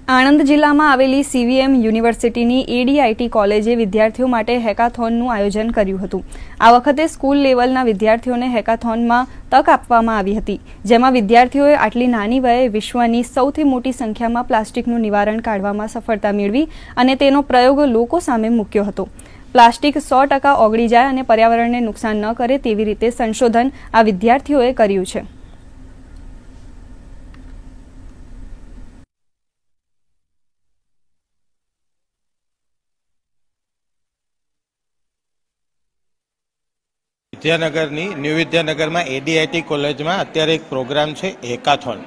આણંદ જિલ્લામાં આવેલી સીવીએમ યુનિવર્સિટીની એડીઆઈટી કોલેજે વિદ્યાર્થીઓ માટે હેકાથોનનું આયોજન કર્યું હતું। આ વખતે સ્કૂલ લેવલના વિદ્યાર્થીઓને હેકાથોનમાં તક આપવામાં આવી હતી, જેમાં વિદ્યાર્થીઓએ આટલી નાની વયે વિશ્વની સૌથી મોટી સંખ્યામાં પ્લાસ્ટિકનું નિવારણ કાઢવામાં સફળતા મેળવી અને તેનો પ્રયોગ લોકો સામે મૂક્યો હતો। પ્લાસ્ટિક 100% ઓગળી જાય અને પર્યાવરણને નુકસાન ન કરે તેવી રીતે સંશોધન આ વિદ્યાર્થીઓએ કર્યું છે। વિદ્યાનગરની ન્યૂ વિદ્યાનગરમાં એડીઆઈટી કોલેજમાં અત્યારે એક પ્રોગ્રામ છે હેકાથોન,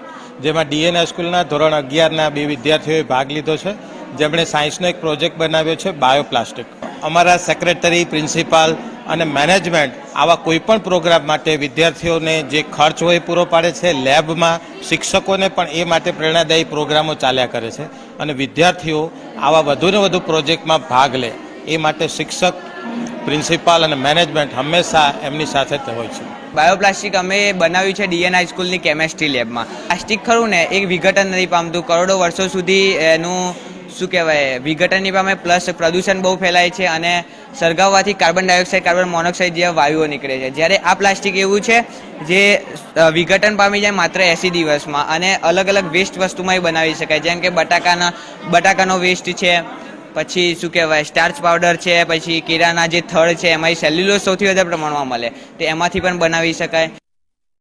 જેમાં ડીએન હાઈસ્કૂલના ધોરણ 11ના 2 વિદ્યાર્થીઓએ ભાગ લીધો છે, જેમણે સાયન્સનો એક પ્રોજેક્ટ બનાવ્યો છે બાયોપ્લાસ્ટિક। અમારા સેક્રેટરી, પ્રિન્સિપાલ અને મેનેજમેન્ટ આવા કોઈપણ પ્રોગ્રામ માટે વિદ્યાર્થીઓને જે ખર્ચ હોય પૂરો પાડે છે। લેબમાં શિક્ષકોને પણ એ માટે પ્રેરણાદાયી પ્રોગ્રામો ચાલ્યા કરે છે અને વિદ્યાર્થીઓ આવા વધુને વધુ પ્રોજેક્ટમાં ભાગ લે એ માટે શિક્ષક, પ્રિન્સિપાલ અને મેનેજમેન્ટ હંમેશા એમની સાથે હોય છે। બાયોપ્લાસ્ટિક અમે બનાવ્યું છે ડીએન હાઈસ્કૂલની કેમેસ્ટ્રી લેબમાં। પ્લાસ્ટિક ખરું ને એક વિઘટન નથી પામતું, કરોડો વર્ષો સુધી એનું શું કહેવાય વિઘટન નહીં પામે, પ્લસ પ્રદૂષણ બહુ ફેલાય છે અને સળગાવવાથી કાર્બન ડાયોક્સાઇડ, કાર્બન મોનોક્સાઇડ જેવા વાયુઓ નીકળે છે। જ્યારે આ પ્લાસ્ટિક એવું છે જે વિઘટન પામી જાય માત્ર 80 દિવસમાં અને અલગ અલગ વેસ્ટ વસ્તુમાં બનાવી શકાય, જેમ કે બટાકાનો વેસ્ટ છે, પછી શું કહેવાય સ્ટાર્ચ પાવડર છે, પછી કેળાના જે થડ છે એમાં સેલ્યુલોઝ સૌથી વધારે પ્રમાણમાં મળે તો એમાંથી પણ બનાવી શકાય।